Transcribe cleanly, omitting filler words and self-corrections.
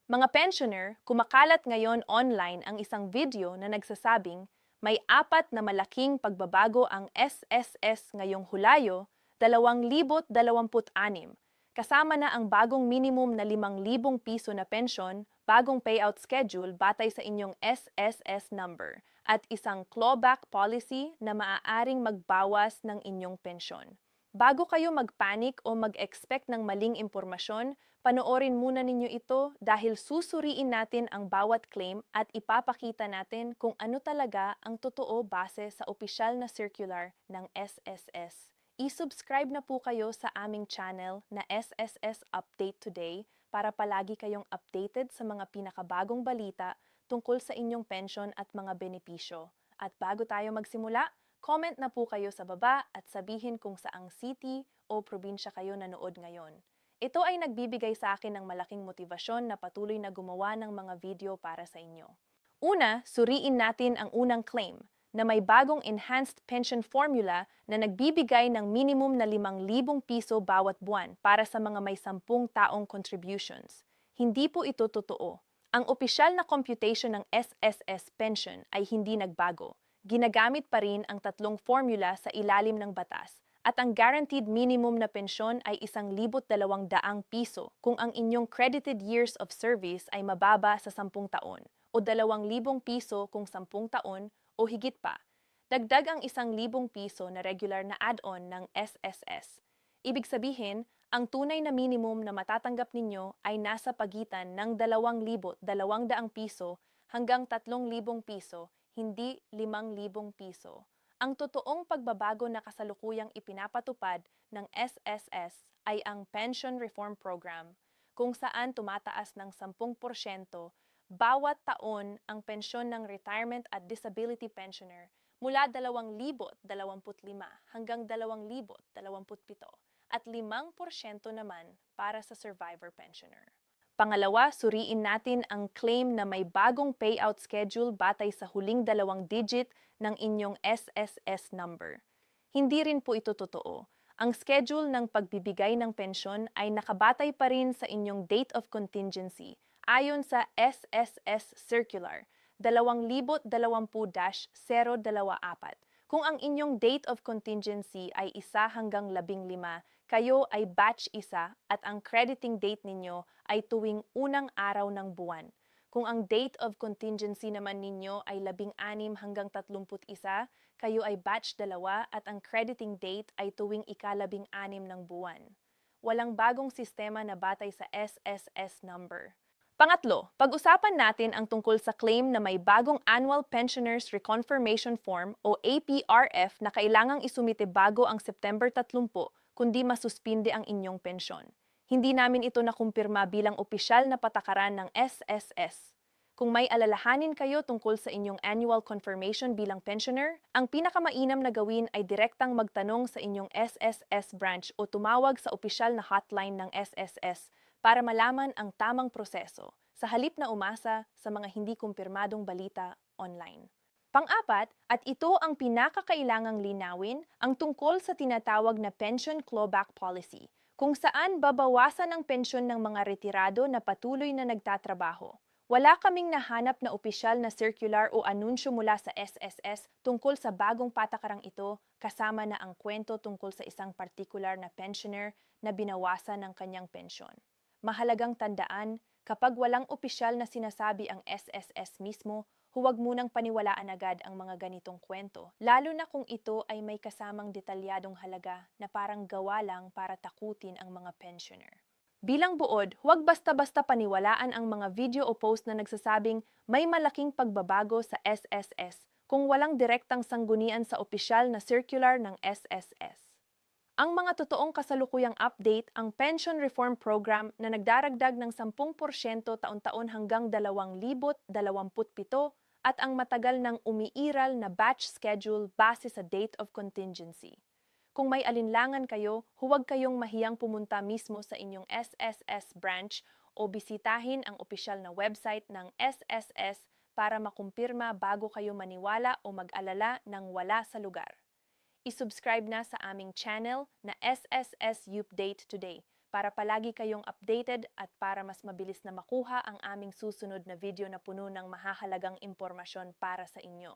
Mga pensioner, kumakalat ngayon online ang isang video na nagsasabing may apat na malaking pagbabago ang SSS ngayong Hulayo 2026, kasama na ang bagong minimum na 5,000 piso na pensyon, bagong payout schedule batay sa inyong SSS number, at isang clawback policy na maaaring magbawas ng inyong pensyon. Bago kayo magpanik o mag-expect ng maling impormasyon, panoorin muna ninyo ito dahil susuriin natin ang bawat claim at ipapakita natin kung ano talaga ang totoo base sa opisyal na circular ng SSS. I-subscribe na po kayo sa aming channel na SSS Update Today para palagi kayong updated sa mga pinakabagong balita tungkol sa inyong pension at mga benepisyo. At bago tayo magsimula, comment na po kayo sa baba at sabihin kung saang city o probinsya kayo nanood ngayon. Ito ay nagbibigay sa akin ng malaking motibasyon na patuloy na gumawa ng mga video para sa inyo. Una, suriin natin ang unang claim na may bagong enhanced pension formula na nagbibigay ng minimum na 5,000 piso bawat buwan para sa mga may 10 taong contributions. Hindi po ito totoo. Ang opisyal na computation ng SSS pension ay hindi nagbago. Ginagamit pa rin ang tatlong formula sa ilalim ng batas at ang guaranteed minimum na pensyon ay 1,200 piso kung ang inyong credited years of service ay mababa sa 10 taon o 2,000 piso kung 10 taon o higit pa. Dagdag ang 1,000 piso na regular na add-on ng SSS. Ibig sabihin, ang tunay na minimum na matatanggap ninyo ay nasa pagitan ng 2,200 piso hanggang 3,000 piso, hindi 5,000 piso. Ang totoong pagbabago na kasalukuyang ipinapatupad ng SSS ay ang Pension Reform Program, kung saan tumataas ng 10% bawat taon ang pensyon ng retirement at disability pensioner mula 2,025 hanggang 2,027 at 5% naman para sa survivor pensioner. Pangalawa, suriin natin ang claim na may bagong payout schedule batay sa huling 2 digit ng inyong SSS number. Hindi rin po ito totoo. Ang schedule ng pagbibigay ng pensyon ay nakabatay pa rin sa inyong date of contingency ayon sa SSS Circular 2020-024. Kung ang inyong date of contingency ay 1 hanggang 15, kayo ay batch 1 at ang crediting date ninyo ay tuwing unang araw ng buwan. Kung ang date of contingency naman ninyo ay 16 hanggang 31, kayo ay batch 2 at ang crediting date ay tuwing ika-16 ng buwan. Walang bagong sistema na batay sa SSS number. Pangatlo, pag-usapan natin ang tungkol sa claim na may bagong Annual Pensioners Reconfirmation Form o APRF na kailangang isumite bago ang September 30 kundi masuspinde ang inyong pensyon. Hindi namin ito nakumpirma bilang opisyal na patakaran ng SSS. Kung may alalahanin kayo tungkol sa inyong annual confirmation bilang pensioner, ang pinakamainam na gawin ay direktang magtanong sa inyong SSS branch o tumawag sa opisyal na hotline ng SSS para malaman ang tamang proseso, sa halip na umasa sa mga hindi kumpirmadong balita online. Pang-apat, at ito ang pinakakailangang linawin, ang tungkol sa tinatawag na pension clawback policy, kung saan babawasan ang pensyon ng mga retirado na patuloy na nagtatrabaho. Wala kaming nahanap na opisyal na circular o anunsyo mula sa SSS tungkol sa bagong patakarang ito, kasama na ang kwento tungkol sa isang partikular na pensioner na binawasan ng kanyang pensyon. Mahalagang tandaan, kapag walang opisyal na sinasabi ang SSS mismo, huwag munang paniwalaan agad ang mga ganitong kwento, lalo na kung ito ay may kasamang detalyadong halaga na parang gawa lang para takutin ang mga pensioner. Bilang buod, huwag basta-basta paniwalaan ang mga video o post na nagsasabing may malaking pagbabago sa SSS kung walang direktang sanggunian sa opisyal na circular ng SSS. Ang mga totoong kasalukuyang update, ang Pension Reform Program na nagdaragdag ng 10% taon-taon hanggang 2027 at ang matagal ng umiiral na batch schedule base sa date of contingency. Kung may alinlangan kayo, huwag kayong mahiyang pumunta mismo sa inyong SSS branch o bisitahin ang opisyal na website ng SSS para makumpirma bago kayo maniwala o mag-alala ng wala sa lugar. I-subscribe na sa aming channel na SSS Update Today para palagi kayong updated at para mas mabilis na makuha ang aming susunod na video na puno ng mahahalagang impormasyon para sa inyo.